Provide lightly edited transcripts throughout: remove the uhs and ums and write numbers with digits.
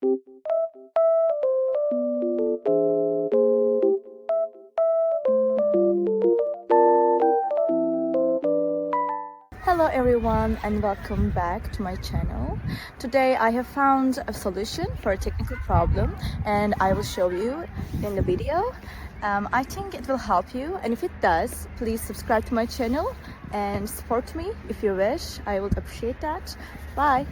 Hello everyone and welcome back to my channel. Today I have found a solution for a technical problem and I will show you in the video. I think it will help you, and if it does, please subscribe to my channel and support me if you wish. I would appreciate that. Bye!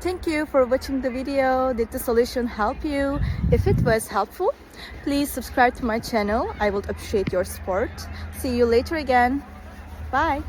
Thank you for watching the video. Did the solution help you? If it was helpful, please subscribe to my channel. I would appreciate your support. See you later again. Bye!